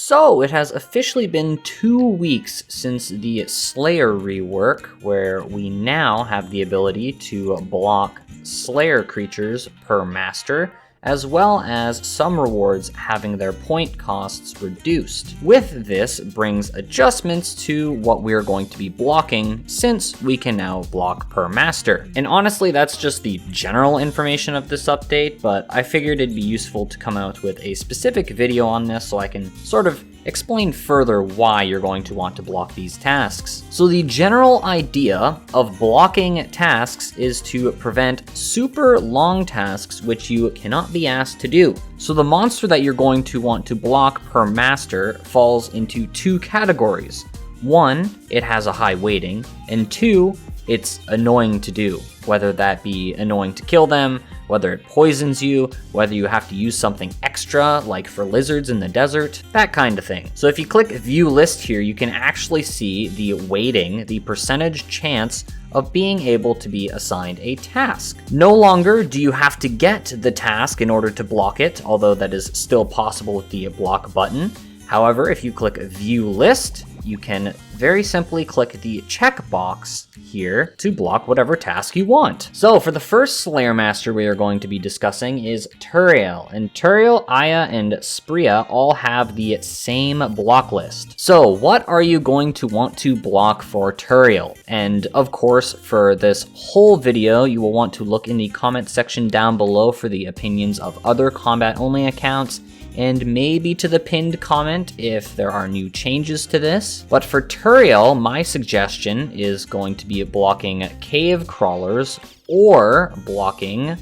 So, it has officially been 2 weeks since the Slayer rework, where we now have the ability to block Slayer creatures per master, as well as some rewards having their point costs reduced. With this brings adjustments to what we're going to be blocking, since we can now block per master. And honestly, that's just the general information of this update, but I figured it'd be useful to come out with a specific video on this so I can sort of explain further why you're going to want to block these tasks. So the general idea of blocking tasks is to prevent super long tasks which you cannot be asked to do. So the monster that you're going to want to block per master falls into 2 categories. 1, it has a high weighting, and 2, it's annoying to do, whether that be annoying to kill them, whether it poisons you, whether you have to use something extra, like for lizards in the desert, that kind of thing. So if you click view list here, you can actually see the weighting, the percentage chance of being able to be assigned a task. No longer do you have to get the task in order to block it, although that is still possible with the block button. However, if you click view list, you can very simply click the checkbox here to block whatever task you want. So for the first Slayer Master we are going to be discussing is Turael. And Turael, Aya, and Spria all have the same block list. So what are you going to want to block for Turael? And of course, for this whole video, you will want to look in the comment section down below for the opinions of other combat-only accounts, and maybe to the pinned comment if there are new changes to this. But for Turael, my suggestion is going to be blocking cave crawlers or blocking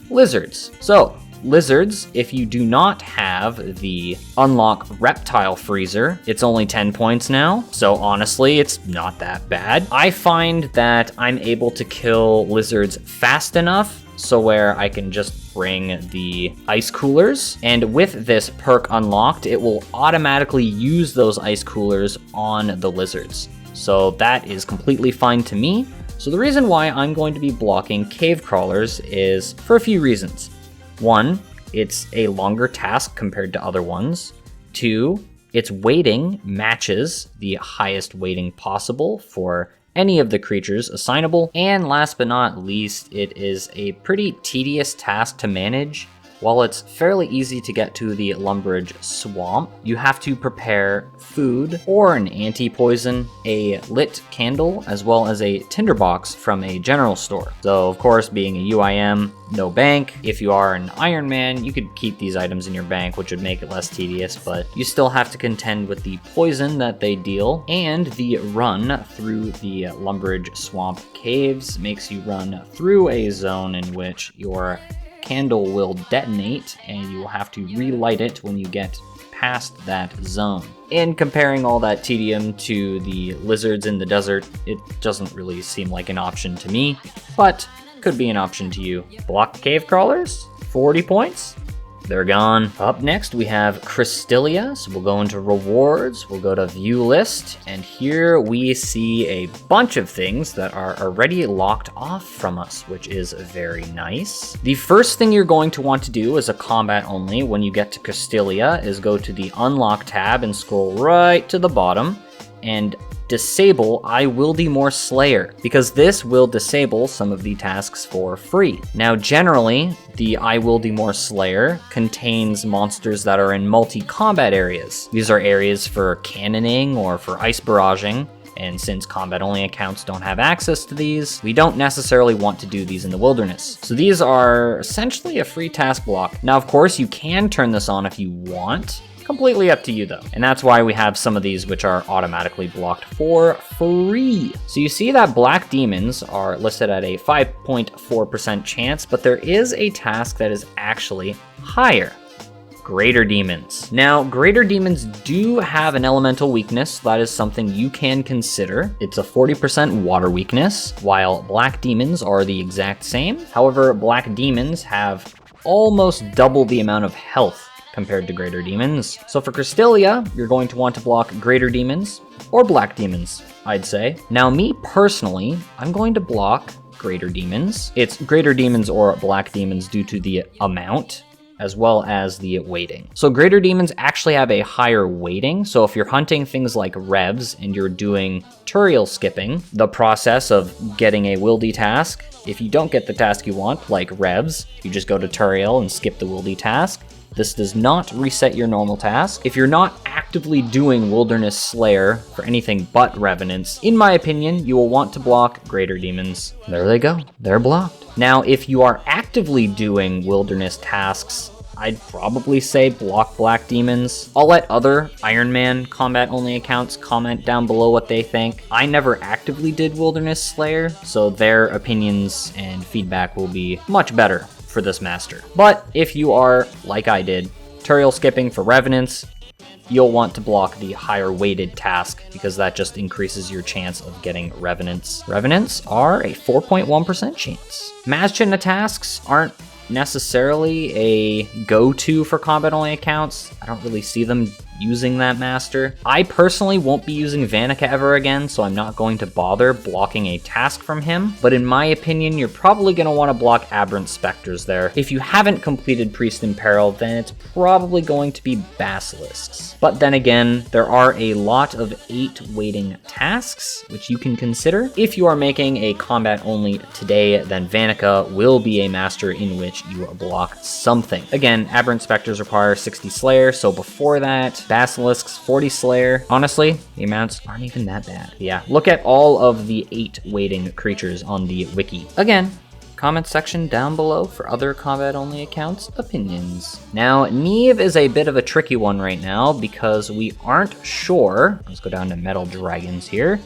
lizards. So, lizards, if you do not have the unlock reptile freezer, it's only 10 points now, so honestly, it's not that bad. I find that I'm able to kill lizards fast enough so where I can just bring the ice coolers, and with this perk unlocked, it will automatically use those ice coolers on the lizards. So that is completely fine to me. So the reason why I'm going to be blocking cave crawlers is for a few reasons. 1, it's a longer task compared to other ones. 2, its weighting matches the highest weighting possible for any of the creatures assignable. And last but not least, it is a pretty tedious task to manage. While it's fairly easy to get to the Lumberage Swamp, you have to prepare food or an anti-poison, a lit candle, as well as a tinderbox from a general store. So of course, being a UIM, no bank. If you are an Iron Man, you could keep these items in your bank, which would make it less tedious, but you still have to contend with the poison that they deal, and the run through the Lumberage Swamp caves makes you run through a zone in which your candle will detonate, and you will have to relight it when you get past that zone. In comparing all that tedium to the lizards in the desert, it doesn't really seem like an option to me, but could be an option to you. Block cave crawlers, 40 points. They're gone. Up next, we have Krystilia. So we'll go into rewards, we'll go to view list, and here we see a bunch of things that are already locked off from us, which is very nice. The first thing you're going to want to do as a combat only when you get to Krystilia is go to the unlock tab and scroll right to the bottom and disable I Will Be More Slayer, because this will disable some of the tasks for free. Now generally, the I Will Be More Slayer contains monsters that are in multi-combat areas. These are areas for cannoning or for ice barraging, and since combat-only accounts don't have access to these, we don't necessarily want to do these in the wilderness. So these are essentially a free task block. Now of course you can turn this on if you want, completely up to you though. And that's why we have some of these which are automatically blocked for free. So you see that black demons are listed at a 5.4% chance, but there is a task that is actually higher. Greater demons. Now, greater demons do have an elemental weakness. That is something you can consider. It's a 40% water weakness, while black demons are the exact same. However, black demons have almost double the amount of health compared to greater demons. So for Krystilia, you're going to want to block greater demons or black demons, I'd say. Now me personally, I'm going to block greater demons. It's greater demons or black demons due to the amount. as well as the weighting. So greater demons actually have a higher weighting. So if you're hunting things like revs and you're doing Turael skipping, the process of getting a wildy task, if you don't get the task you want, like revs, you just go to Turael and skip the wildy task. This does not reset your normal task. If you're not actively doing Wilderness Slayer for anything but Revenants, in my opinion, you will want to block Greater Demons. There they go, they're blocked. Now, if you are actively doing Wilderness tasks, I'd probably say block Black Demons. I'll let other Iron Man combat-only accounts comment down below what they think. I never actively did Wilderness Slayer, so their opinions and feedback will be much better for this master. But if you are, like I did, Turael skipping for Revenants, you'll want to block the higher weighted task because that just increases your chance of getting Revenants. Revenants are a 4.1% chance. Mazchna tasks aren't necessarily a go-to for combat-only accounts. I don't really see them using that master. I personally won't be using Vannaka ever again, so I'm not going to bother blocking a task from him, but in my opinion, you're probably going to want to block Aberrant Spectres there. If you haven't completed Priest in Peril, then it's probably going to be Basilisks. But then again, there are a lot of 8 weighting tasks, which you can consider. If you are making a combat only today, then Vannaka will be a master in which you block something. Again, Aberrant Spectres require 60 Slayer, so before that, Basilisks 40 Slayer. Honestly, the amounts aren't even that bad. Yeah, look at all of the 8 weighting creatures on the wiki. Again, comment section down below for other combat-only accounts' opinions. Now, Nieve is a bit of a tricky one right now because we aren't sure. Let's go down to Metal Dragons here.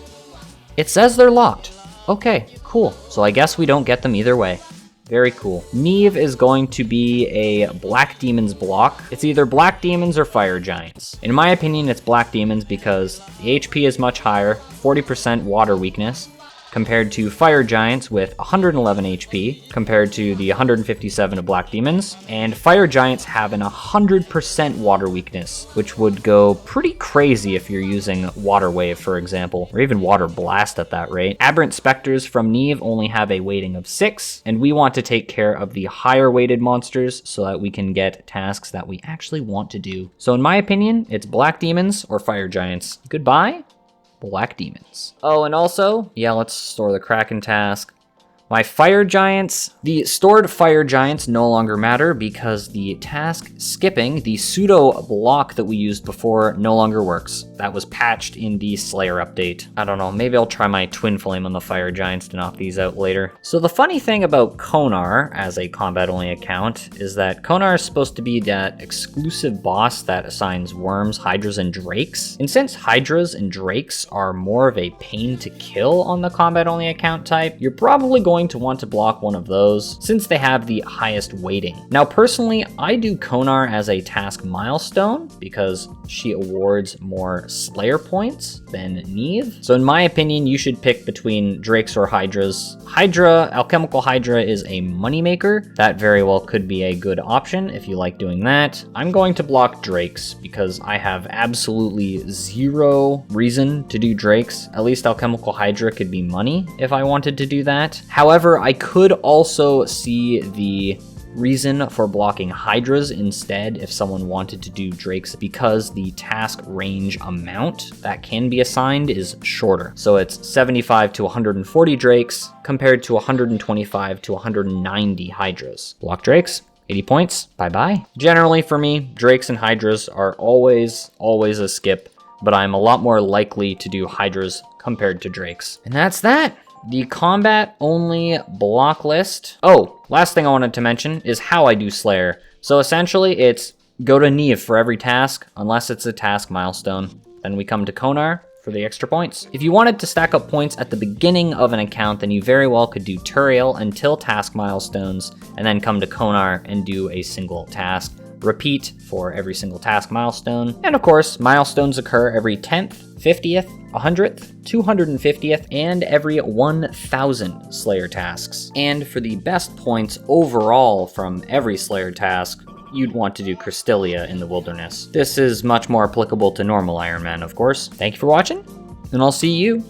It says they're locked. Okay, cool. So I guess we don't get them either way. Very cool. Nieve is going to be a Black Demons block. It's either Black Demons or Fire Giants. In my opinion, it's Black Demons because the HP is much higher, 40% water weakness, compared to Fire Giants with 111 HP, compared to the 157 of Black Demons. And Fire Giants have an 100% water weakness, which would go pretty crazy if you're using Water Wave, for example, or even Water Blast at that rate. Aberrant Spectres from Nieve only have a weighting of 6, and we want to take care of the higher weighted monsters so that we can get tasks that we actually want to do. So in my opinion, it's Black Demons or Fire Giants. Goodbye, Black Demons. Oh, and also, yeah, let's store the Kraken task. My Fire Giants, the stored Fire Giants no longer matter because the task skipping, the pseudo block that we used before, no longer works. That was patched in the Slayer update. I don't know, maybe I'll try my Twin Flame on the Fire Giants to knock these out later. So the funny thing about Konar as a combat-only account is that Konar is supposed to be that exclusive boss that assigns worms, hydras, and drakes. And since hydras and drakes are more of a pain to kill on the combat-only account type, you're probably going to want to block one of those since they have the highest weighting. Now personally, I do Konar as a task milestone because she awards more Slayer points than Nieve. So in my opinion, you should pick between Drakes or Hydras. Hydra, Alchemical Hydra is a moneymaker. That very well could be a good option if you like doing that. I'm going to block Drakes because I have absolutely zero reason to do Drakes. At least Alchemical Hydra could be money if I wanted to do that. However, I could also see the reason for blocking Hydras instead if someone wanted to do Drakes because the task range amount that can be assigned is shorter. So it's 75 to 140 Drakes compared to 125 to 190 Hydras. Block Drakes, 80 points, bye-bye. Generally for me, Drakes and Hydras are always a skip, but I'm a lot more likely to do Hydras compared to Drakes. And that's that. The combat-only block list. Oh, last thing I wanted to mention is how I do Slayer. So essentially, it's go to Nieve for every task, unless it's a task milestone. Then we come to Konar for the extra points. If you wanted to stack up points at the beginning of an account, then you very well could do Turael until task milestones, and then come to Konar and do a single task. Repeat for every single task milestone. And of course, milestones occur every 10th, 50th, 100th, 250th, and every 1,000 Slayer tasks. And for the best points overall from every Slayer task, you'd want to do Krystilia in the Wilderness. This is much more applicable to normal Iron Man, of course. Thank you for watching, and I'll see you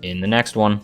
in the next one.